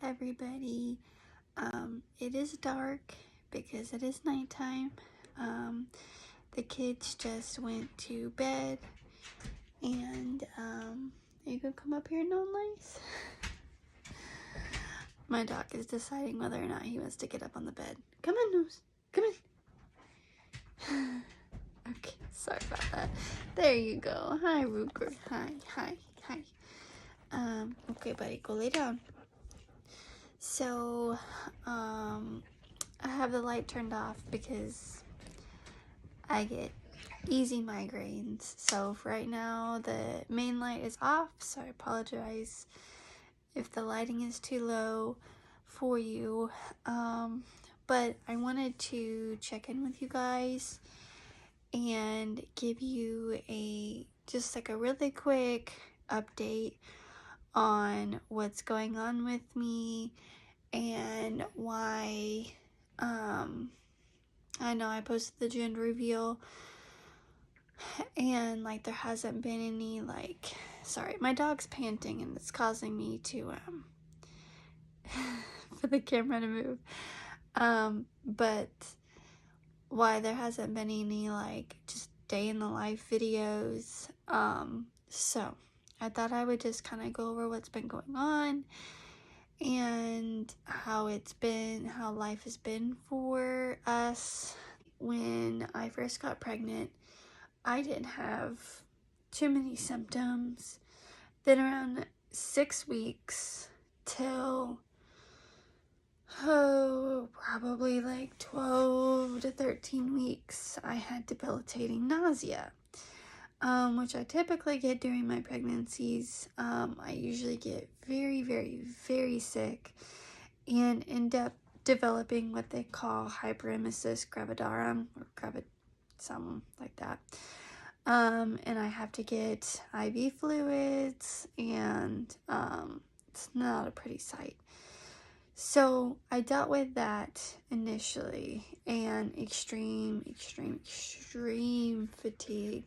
everybody. It is dark because it is nighttime. The kids just went to bed, and you can come up here and know nice. My dog is deciding whether or not he wants to get up on the bed. Come on, Nose. Come in. Okay, sorry about that. There you go. Hi, Ruger. Hi. Okay, buddy, go lay down. So, I have the light turned off because I get easy migraines. So for right now, the main light is off, so I apologize if the lighting is too low for you. But I wanted to check in with you guys and give you just a really quick update on what's going on with me and why. I know I posted the gender reveal and there hasn't been any sorry, my dog's panting and it's causing me to for the camera to move. But why there hasn't been any just day in the life videos. So I thought I would just kind of go over what's been going on and how life has been for us. When I first got pregnant, I didn't have too many symptoms. Then around 6 weeks till probably 12 to 13 weeks, I had debilitating nausea, which I typically get during my pregnancies. I usually get very, very, very sick and end up developing what they call hyperemesis gravidarum, or something like that. And I have to get IV fluids, and it's not a pretty sight. So I dealt with that initially, and extreme fatigue.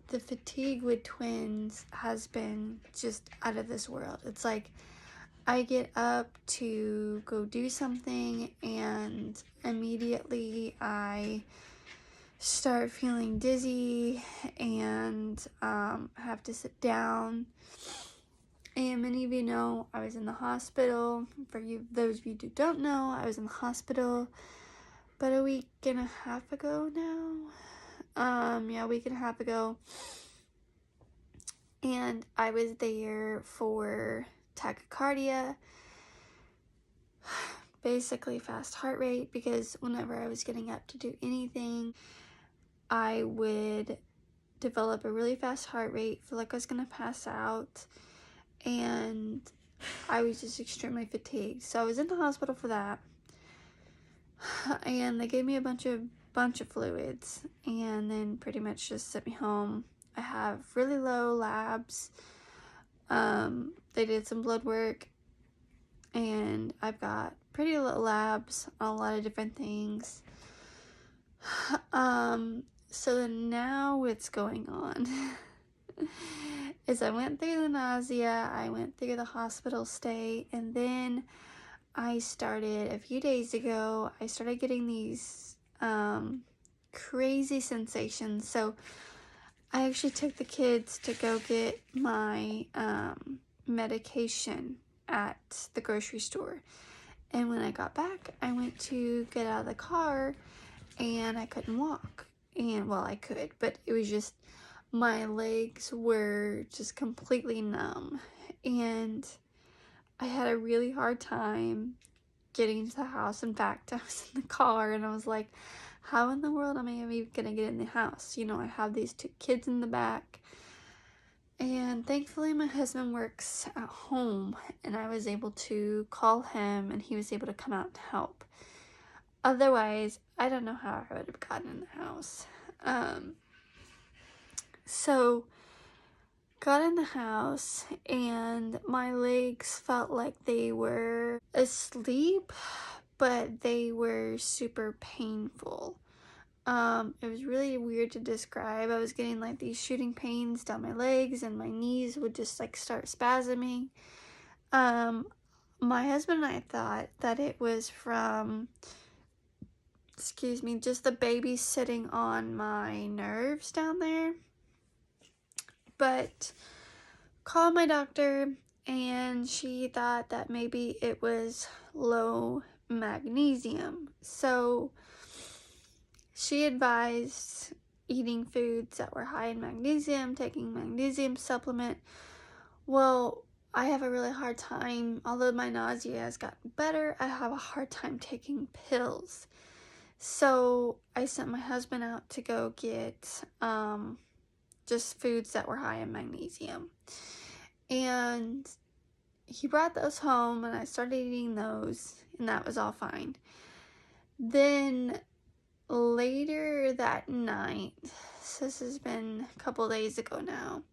The fatigue with twins has been just out of this world. It's I get up to go do something and immediately I start feeling dizzy and have to sit down. And many of you know I was in the hospital. For those of you who don't know, I was in the hospital about a week and a half ago now. A week and a half ago. And I was there for tachycardia, basically fast heart rate, because whenever I was getting up to do anything, I would develop a really fast heart rate, feel like I was gonna pass out, and I was just extremely fatigued. So I was in the hospital for that, and they gave me a bunch of fluids and then pretty much just sent me home. I have really low labs. They did some blood work, and I've got pretty low labs on a lot of different things. So now what's going on is I went through the nausea, I went through the hospital stay, and then I started, a few days ago, I started getting these crazy sensations. So I actually took the kids to go get my medication at the grocery store. And when I got back, I went to get out of the car and I couldn't walk. And well, I could, but it was just, my legs were just completely numb. And I had a really hard time getting to the house. In fact, I was in the car and I was like, how in the world am I even gonna get in the house? I have these 2 kids in the back. And thankfully my husband works at home and I was able to call him and he was able to come out and help. Otherwise, I don't know how I would have gotten in the house. So got in the house and my legs felt like they were asleep, but they were super painful. It was really weird to describe. I was getting these shooting pains down my legs and my knees would just start spasming. My husband and I thought that it was from, just the baby sitting on my nerves down there. But called my doctor, and she thought that maybe it was low magnesium. So she advised eating foods that were high in magnesium, taking magnesium supplement. Well, I have a really hard time, although my nausea has gotten better, I have a hard time taking pills. So I sent my husband out to go get just foods that were high in magnesium. And he brought those home, and I started eating those, and that was all fine. Then later that night, so this has been a couple days ago now,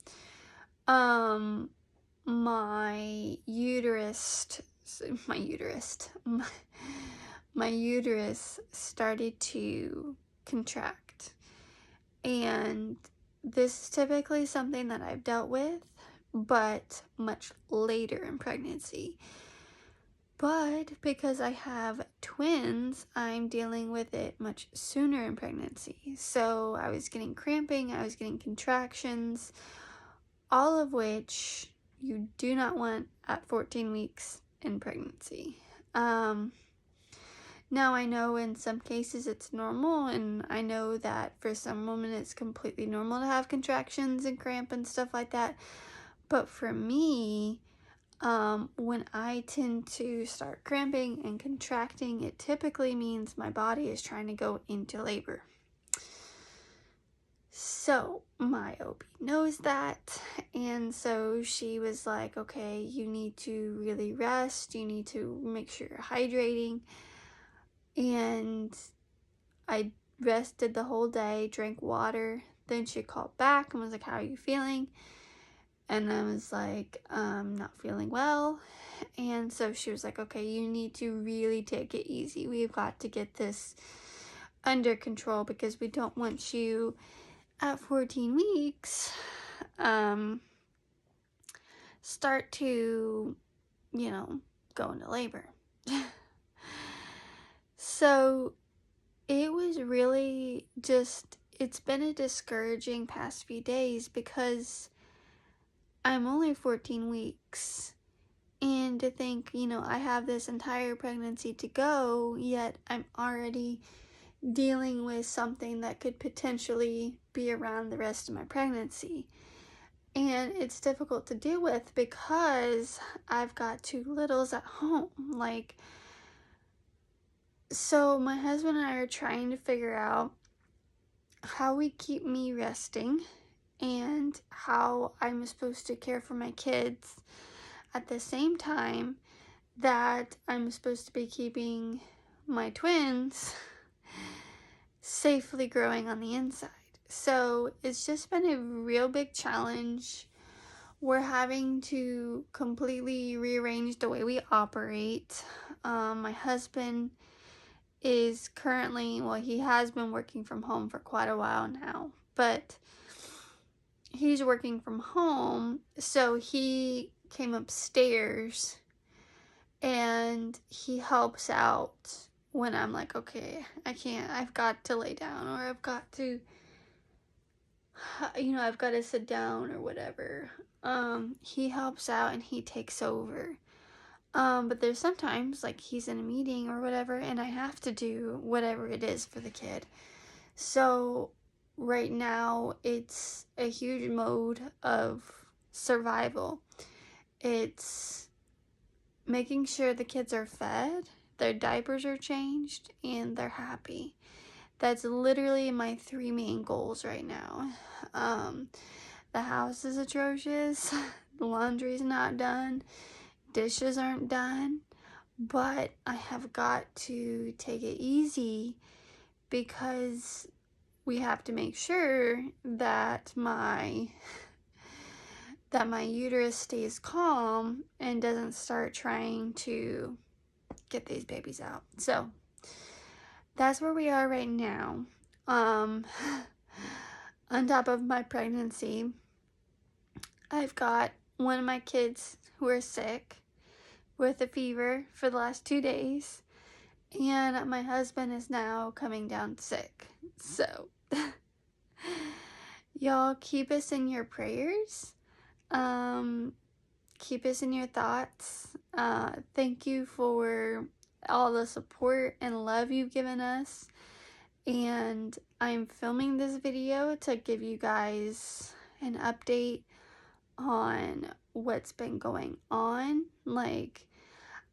my uterus started to contract. And this is typically something that I've dealt with, but much later in pregnancy. But because I have twins, I'm dealing with it much sooner in pregnancy. So I was getting cramping, I was getting contractions, all of which you do not want at 14 weeks in pregnancy. Now I know in some cases it's normal, and I know that for some women it's completely normal to have contractions and cramp and stuff like that. But for me, when I tend to start cramping and contracting, it typically means my body is trying to go into labor. So my OB knows that, and so she was like, okay, you need to really rest, you need to make sure you're hydrating. And I rested the whole day, drank water. Then she called back and was like, how are you feeling? And I was like, not feeling well. And so she was like, okay, you need to really take it easy. We've got to get this under control, because we don't want you at 14 weeks start to, go into labor. So it was really just, it's been a discouraging past few days, because I'm only 14 weeks, and to think, I have this entire pregnancy to go, yet I'm already dealing with something that could potentially be around the rest of my pregnancy. And it's difficult to deal with because I've got two littles at home. So my husband and I are trying to figure out how we keep me resting and how I'm supposed to care for my kids at the same time that I'm supposed to be keeping my twins safely growing on the inside. So it's just been a real big challenge. We're having to completely rearrange the way we operate. My husband is currently, he has been working from home for quite a while now, but he's working from home, so he came upstairs and he helps out when I'm like, okay, I can't, I've got to lay down, or I've got to, I've got to sit down or whatever. He helps out and he takes over. But there's sometimes, he's in a meeting or whatever, and I have to do whatever it is for the kid. So right now, it's a huge mode of survival. It's making sure the kids are fed, their diapers are changed, and they're happy. That's literally my 3 main goals right now. The house is atrocious. The laundry's not done. Dishes aren't done, but I have got to take it easy because we have to make sure that my uterus stays calm and doesn't start trying to get these babies out. So that's where we are right now. On top of my pregnancy, I've got one of my kids who are sick. with a fever for the last 2 days. And my husband is now coming down sick. So, y'all keep us in your prayers. Keep us in your thoughts. Thank you for all the support and love you've given us. And I'm filming this video to give you guys an update on what's been going on. Like,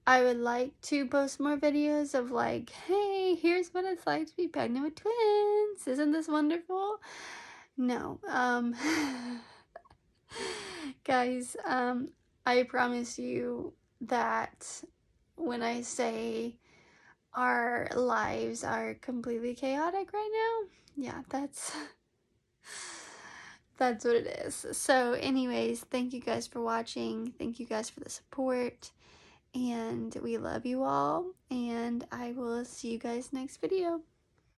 I would like to post more videos of like, hey, here's what it's like to be pregnant with twins. Isn't this wonderful? No. Guys, I promise you that when I say our lives are completely chaotic right now, yeah, that's what it is. So anyways, thank you guys for watching. Thank you guys for the support. And we love you all. And I will see you guys next video.